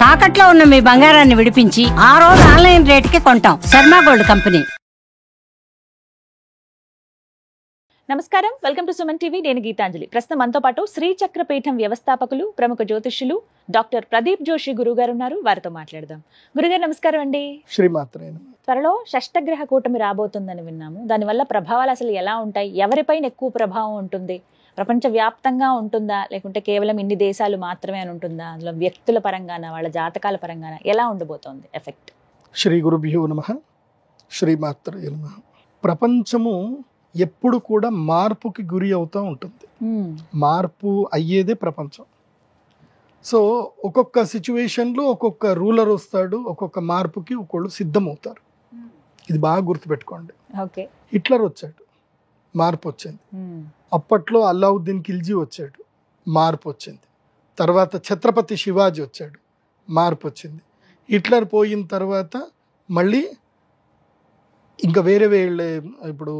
తాకట్లో ఉన్న మీ బంగారాన్ని విడిపించి ఆ రోజు ఆన్లైన్ రేటుకి కొంటాం. Sharma gold company. నమస్కారం, వెల్కమ్ టు సుమన్ టీవీ. నేను గీతాంజలి. ప్రస్తుతం మనతో పాటు శ్రీచక్ర పీఠం వ్యవస్థాపకులు, ప్రముఖ జ్యోతిష్యులు డాక్టర్ ప్రదీప్ జోషి గురుగారు ఉన్నారు. వారితో మాట్లాడదాం. గురుగారు నమస్కారం అండి. శ్రీమాత్రే. త్వరలో షష్టగ్రహ కూటమి రాబోతుందని విన్నాము. దానివల్ల ప్రభావాలు అసలు ఎలా ఉంటాయి? ఎవరిపైన ఎక్కువ ప్రభావం ఉంటుంది? ప్రపంచ వ్యాప్తంగా ఉంటుందా, లేకుంటే కేవలం ఇన్ని దేశాలు మాత్రమే అని ఉంటుందా? అందులో వ్యక్తుల పరంగాన, వాళ్ళ జాతకాల పరంగాన ఎలా ఉండబోతోంది ఎఫెక్ట్? శ్రీ గురుభ్యో నమః. శ్రీమాత్రే నమః. ప్రపంచము ఎప్పుడు కూడా మార్పుకి గురి అవుతూ ఉంటుంది. మార్పు అయ్యేదే ప్రపంచం. సో ఒక్కొక్క సిచ్యువేషన్లో ఒక్కొక్క రూలర్ వస్తాడు, ఒక్కొక్క మార్పుకి ఒకళ్ళు సిద్ధమవుతారు. ఇది బాగా గుర్తుపెట్టుకోండి. ఓకే. హిట్లర్ వచ్చాడు, మార్పు వచ్చింది. అప్పట్లో అల్లావుద్దీన్ ఖిల్జీ వచ్చాడు, మార్పు వచ్చింది. తర్వాత ఛత్రపతి శివాజీ వచ్చాడు, మార్పు వచ్చింది. హిట్లర్ పోయిన తర్వాత మళ్ళీ ఇంకా వేరే వేరే ఇప్పుడు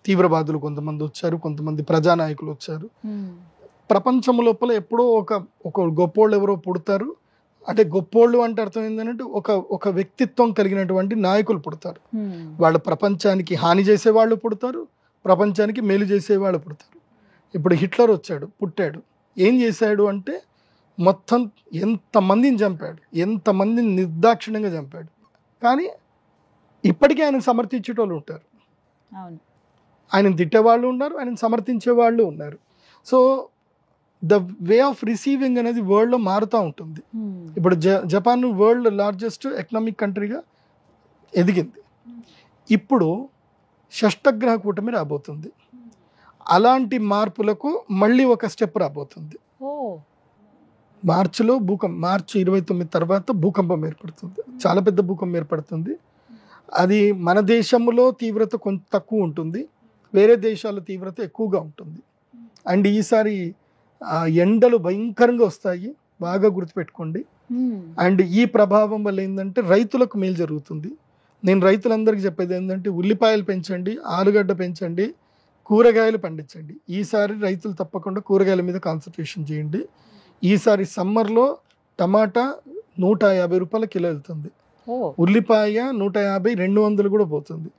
తీవ్రవాదులు కొంతమంది వచ్చారు, కొంతమంది ప్రజానాయకులు వచ్చారు. ప్రపంచం లోపల ఎప్పుడో ఒక గొప్పోళ్ళు ఎవరో పుడతారు. అంటే గొప్పోళ్ళు అంటే అర్థం ఏంటంటే ఒక వ్యక్తిత్వం కలిగినటువంటి నాయకులు పుడతారు. వాళ్ళ ప్రపంచానికి హాని చేసేవాళ్ళు పుడతారు, ప్రపంచానికి మేలు చేసేవాళ్ళు పుడతారు. ఇప్పుడు హిట్లర్ వచ్చాడు, పుట్టాడు. ఏం చేశాడు అంటే మొత్తం ఎంతమందిని చంపాడు, ఎంతమందిని నిర్దాక్షిణ్యంగా చంపాడు. కానీ ఇప్పటికీ ఆయన సమర్థించేటోళ్ళు ఉంటారు, ఆయన తిట్టేవాళ్ళు ఉన్నారు, ఆయన సమర్థించే వాళ్ళు ఉన్నారు. So the way of receiving అనేది వరల్డ్లో మారుతూ ఉంటుంది. ఇప్పుడు జపాన్ వరల్డ్ లార్జెస్ట్ ఎకనామిక్ కంట్రీగా ఎదిగింది. ఇప్పుడు షష్టగ్రహ కూటమి రాబోతుంది. అలాంటి మార్పులకు మళ్ళీ ఒక స్టెప్ రాబోతుంది. మార్చిలో మార్చి 29 తర్వాత భూకంపం ఏర్పడుతుంది. చాలా పెద్ద భూకంపం ఏర్పడుతుంది. అది మన దేశంలో తీవ్రత కొంచెం తక్కువ ఉంటుంది, వేరే దేశాల తీవ్రత ఎక్కువగా ఉంటుంది. అండ్ ఈసారి ఎండలు భయంకరంగా వస్తాయి, బాగా గుర్తుపెట్టుకోండి. అండ్ ఈ ప్రభావం వల్ల ఏంటంటే రైతులకు మేలు జరుగుతుంది. నేను రైతులందరికీ చెప్పేది ఏంటంటే ఉల్లిపాయలు పెంచండి, ఆలుగడ్డ పెంచండి, కూరగాయలు పండించండి. ఈసారి రైతులు తప్పకుండా కూరగాయల మీద కాన్సన్ట్రేషన్ చేయండి. ఈసారి సమ్మర్లో టమాటా 150 రూపాయల కిలో వెళ్తుంది, ఉల్లిపాయ 150, 200 కూడా పోతుంది.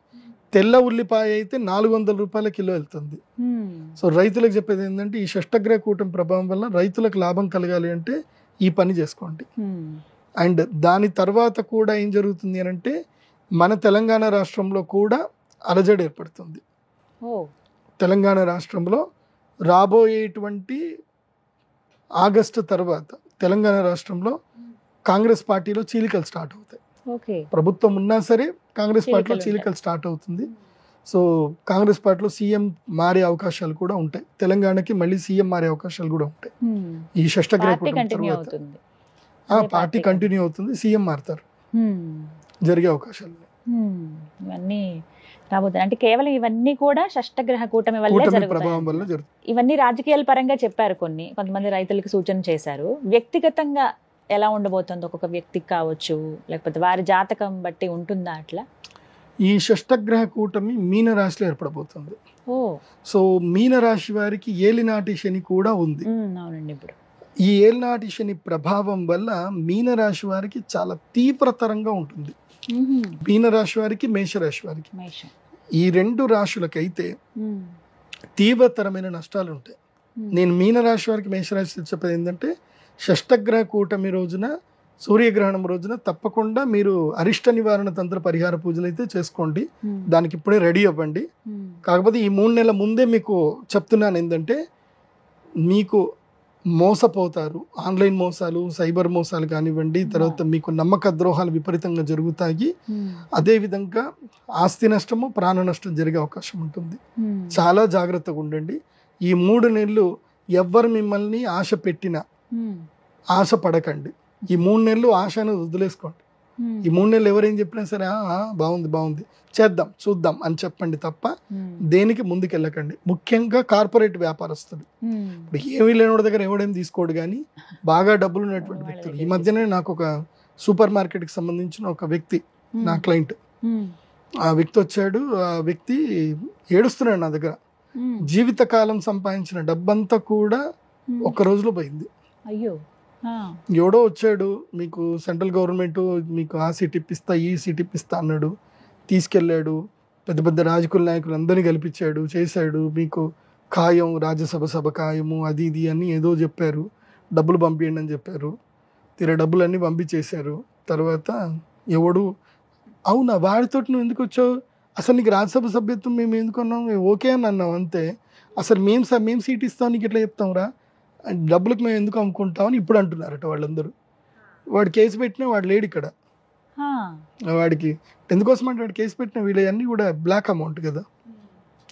తెల్ల ఉల్లిపాయ అయితే 400 రూపాయల కిలో వెళ్తుంది. సో రైతులకు చెప్పేది ఏంటంటే ఈ షష్టగ్రహ కూటమి ప్రభావం వల్ల రైతులకు లాభం కలగాలి అంటే ఈ పని చేసుకోండి. అండ్ దాని తర్వాత కూడా ఏం జరుగుతుంది అని అంటే మన తెలంగాణ రాష్ట్రంలో కూడా అలజడి ఏర్పడుతుంది. తెలంగాణ రాష్ట్రంలో రాబోయేటువంటి ఆగస్టు తర్వాత తెలంగాణ రాష్ట్రంలో కాంగ్రెస్ పార్టీలో చీలికలు స్టార్ట్ అవుతాయి. ప్రభుత్వం ఉన్నా సరే కాంగ్రెస్ పార్టీలో చీలికలు స్టార్ట్ అవుతుంది. సో కాంగ్రెస్ పార్టీలో సీఎం మారే అవకాశాలు కూడా ఉంటాయి. తెలంగాణకి మళ్ళీ సీఎం మారే అవకాశాలు కూడా ఉంటాయి. ఈ షష్టగ్రహ కూటమి తర్వాత పార్టీ కంటిన్యూ అవుతుంది, సీఎం మారుతారు, జరిగే అవకాశాలు ఇవన్నీ రాబోతుంది. అంటే కేవలం ఇవన్నీ కూడా షష్టగ్రహ కూటమి వల్ల ప్రభావం వల్ల జరుగుతుంది. ఇవన్నీ రాజకీయాల పరంగా చెప్పారు, కొంతమంది రైతులకు సూచన చేశారు. వ్యక్తిగతంగా ఎలా ఉండబోతుంది? ఒక్కొక్క వ్యక్తికి కావచ్చు, లేకపోతే వారి జాతకం బట్టి ఉంటుందా అట్లా? ఈ షష్టగ్రహ కూటమి మీన రాశిలో ఏర్పడబోతుంది. సో మీన రాశి వారికి ఏలినాటి శని కూడా ఉంది. అవునండి. ఇప్పుడు ఈ ఏలినాటి శని ప్రభావం వల్ల మీన రాశి వారికి చాలా తీవ్రతరంగా ఉంటుంది. మీన రాశి వారికి, మేషరాశి వారికి, ఈ రెండు రాశులకైతే తీవ్రతరమైన నష్టాలు ఉంటాయి. నేను మీన రాశి వారికి, మేషరాశి చెప్పేది ఏంటంటే షష్టగ్రహ కూటమి రోజున, సూర్యగ్రహణం రోజున తప్పకుండా మీరు అరిష్ట నివారణ తంత్ర పరిహార పూజలు అయితే చేసుకోండి. దానికి ఇప్పుడే రెడీ అవ్వండి. కాకపోతే ఈ 3 నెలల ముందే మీకు చెప్తున్నాను ఏంటంటే మీకు మోసపోతారు. ఆన్లైన్ మోసాలు, సైబర్ మోసాలు కానివ్వండి, తర్వాత మీకు నమ్మక ద్రోహాలు విపరీతంగా జరుగుతాయి. అదేవిధంగా ఆస్తి నష్టము, ప్రాణ నష్టం జరిగే అవకాశం ఉంటుంది. చాలా జాగ్రత్తగా ఉండండి. ఈ 3 నెలలు ఎవ్వరు మిమ్మల్ని ఆశ పెట్టినా ఆశ పడకండి. ఈ 3 నెలలు ఆశను వదిలేసుకోండి. ఈ 3 నెలలు ఎవరేం చెప్పినా సరే బాగుంది చేద్దాం చూద్దాం అని చెప్పండి తప్ప దేనికి ముందుకెళ్ళకండి. ముఖ్యంగా కార్పొరేట్ వ్యాపారస్తులు, ఇప్పుడు ఏమీ లేనివాడి దగ్గర ఎవడేం తీసుకోడు, కానీ బాగా డబ్బులు ఉన్నటువంటి వ్యక్తులు. ఈ మధ్యనే నాకు ఒక సూపర్ మార్కెట్కి సంబంధించిన ఒక వ్యక్తి, నా క్లయింట్, ఆ వ్యక్తి వచ్చాడు. ఆ వ్యక్తి ఏడుస్తున్నాడు నా దగ్గర. జీవితకాలం సంపాదించిన డబ్బంతా కూడా ఒక్క రోజులో పోయింది. అయ్యో. ఎవడో వచ్చాడు మీకు సెంట్రల్ గవర్నమెంట్ మీకు ఆ సీట్ ఇప్పిస్తా ఈ సీట్ ఇప్పిస్తా అన్నాడు, తీసుకెళ్ళాడు, పెద్ద పెద్ద రాజకీయ నాయకులు అందరినీ కల్పించాడు, చేశాడు, మీకు ఖాయం రాజ్యసభ ఖాయము అది ఇది అని ఏదో చెప్పారు, డబ్బులు పంపించండి అని చెప్పారు, డబ్బులన్నీ పంపించేశారు. తర్వాత ఎవడు అవునా వాడితో నువ్వు ఎందుకు వచ్చావు, అసలు నీకు రాజ్యసభ సభ్యత్వం మేము ఎందుకు అన్నాం, మేము ఓకే అని అన్నాం అంతే, అసలు మేము సీట్ ఇస్తాం నీకు ఎట్లా చెప్తాం రా, డబ్బులకు మేము ఎందుకు అమ్ముకుంటామని ఇప్పుడు అంటున్నారట వాళ్ళందరూ. వాడు కేసు పెట్టినా వాడు లేడు ఇక్కడ, వాడికి ఎందుకోసం అంటే వాడు కేసు పెట్టిన వీళ్ళన్నీ కూడా బ్లాక్ అమౌంట్ కదా,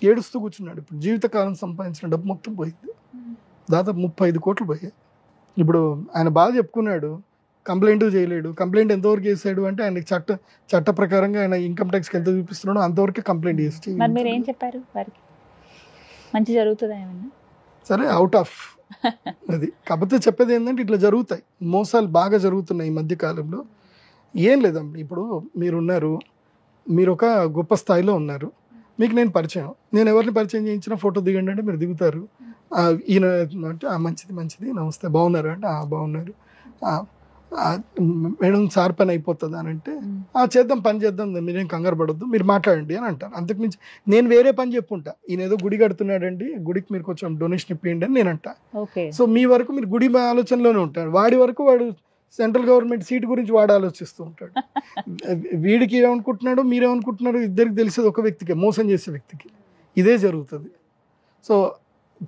ఏడుస్తూ కూర్చున్నాడు. ఇప్పుడు జీవితకాలం సంపాదించిన డబ్బు మొత్తం పోయింది, దాదాపు 35 కోట్లు పోయాయి. ఇప్పుడు ఆయన బాగా చెప్పుకున్నాడు, కంప్లైంట్ చేయలేడు. కంప్లైంట్ ఎంతవరకు చేశాడు అంటే ఆయనకి చట్ట ప్రకారంగా ఆయన ఇన్కమ్ ట్యాక్స్కి ఎంత చూపిస్తున్నాడో అంతవరకే కంప్లైంట్ చేసి మీరు ఏం చెప్పారు వారికి, మంచి జరుగుతుందా ఏమన్నా? సరే అవుట్ ఆఫ్ అది. కాకపోతే చెప్పేది ఏంటంటే ఇట్లా జరుగుతాయి, మోసాలు బాగా జరుగుతున్నాయి ఈ మధ్య కాలంలో. ఏం లేదండి, ఇప్పుడు మీరున్నారు, మీరు ఒక గొప్ప స్థాయిలో ఉన్నారు, మీకు నేను పరిచయం, నేను ఎవరిని పరిచయం చేయించినా ఫోటో దిగండి అంటే మీరు దిగుతారు. ఈయన అంటే మంచిది నమస్తే బాగున్నారు అంటే బాగున్నారు, మేడం సార్ పని అయిపోతుంది అని అంటే చేద్దాం పని చేద్దాం మీరేం కంగారు పడొద్దు మీరు మాట్లాడండి అని అంటారు. అంతకుమించి నేను వేరే పని చెప్పుంటా, ఈయన ఏదో గుడి కడుతున్నాడండి గుడికి మీరు కొంచెం డొనేషన్ ఇప్పియండి అని నేను అంటా. సో మీ వరకు మీరు గుడి ఆలోచనలోనే ఉంటాడు, వాడి వరకు వాడు సెంట్రల్ గవర్నమెంట్ సీట్ గురించి వాడు ఆలోచిస్తూ ఉంటాడు. వీడికి ఏమనుకుంటున్నాడో మీరేమనుకుంటున్నారో ఇద్దరికి తెలిసేది ఒక వ్యక్తికి, మోసం చేసే వ్యక్తికి. ఇదే జరుగుతుంది. సో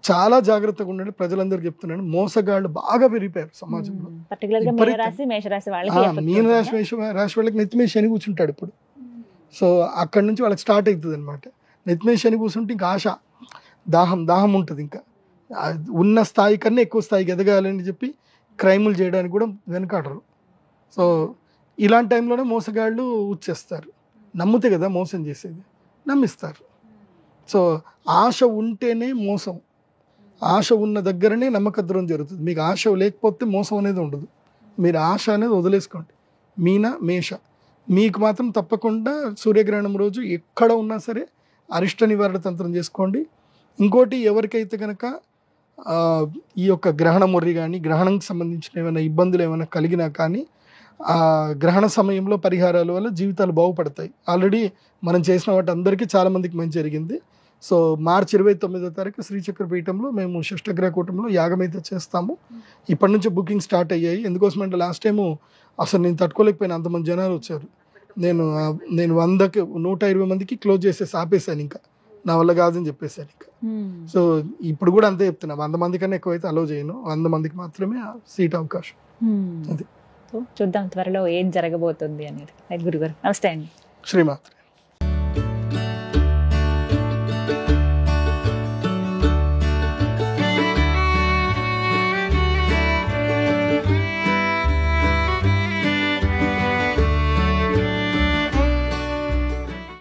చాలా జాగ్రత్తగా ఉండండి, ప్రజలందరికీ చెప్తున్నాను. మోసగాళ్ళు బాగా పెరిగిపోయారు సమాజంలో. మీన రాశి వాళ్ళకి నెత్తిమీద శని కూర్చుంటాడు ఇప్పుడు. సో అక్కడి నుంచి వాళ్ళకి స్టార్ట్ అవుతుంది అనమాట. నెత్తిమీద శని కూర్చుంటే ఇంకా ఆశ దాహం ఉంటుంది, ఇంకా ఉన్న స్థాయి కన్నా ఎక్కువ స్థాయికి ఎదగాలని చెప్పి క్రైములు చేయడానికి కూడా వెనకాడరు. సో ఇలాంటి టైంలోనే మోసగాళ్ళు వచ్చేస్తారు. నమ్మితే కదా మోసం చేసేది, నమ్మిస్తారు. సో ఆశ ఉంటేనే మోసం, ఆశ ఉన్న దగ్గరనే నమ్మకద్రోహం జరుగుతుంది. మీకు ఆశ లేకపోతే మోసం అనేది ఉండదు. మీరు ఆశ అనేది వదిలేసుకోండి. మీన మేష మీకు మాత్రం తప్పకుండా సూర్యగ్రహణం రోజు ఎక్కడ ఉన్నా సరే అరిష్ట నివారణ తంత్రం చేసుకోండి. ఇంకోటి ఎవరికైతే కనుక ఈ యొక్క గ్రహణ మొర్రి కానీ గ్రహణంకి సంబంధించిన ఏమైనా ఇబ్బందులు ఏమైనా కలిగినా కానీ గ్రహణ సమయంలో పరిహారాల వల్ల జీవితాలు బాగుపడతాయి. ఆల్రెడీ మనం చేసిన వాటి అందరికీ చాలామందికి మంచి జరిగింది. సో మార్చి 29వ తారీఖు శ్రీచక్ర పీఠంలో మేము షష్టగ్రహ కూటంలో యాగం అయితే చేస్తాము. ఇప్పటి నుంచి బుకింగ్ స్టార్ట్ అయ్యాయి. ఎందుకోసమంటే లాస్ట్ టైము అసలు నేను తట్టుకోలేకపోయినా, అంతమంది జనాలు వచ్చారు. నేను 120 మందికి క్లోజ్ చేసేసి ఆపేశాను, ఇంకా నా వల్ల కాదని చెప్పేశాను ఇంకా. సో ఇప్పుడు కూడా అంతే చెప్తున్నా, 100 మంది కన్నా ఎక్కువైతే అలో చేయను, 100 మందికి మాత్రమే సీట్ అవకాశం. అది చూద్దాం త్వరలో ఏం జరగబోతుంది అనేది. గురుగారు నమస్తే అండి. శ్రీమాత్రి.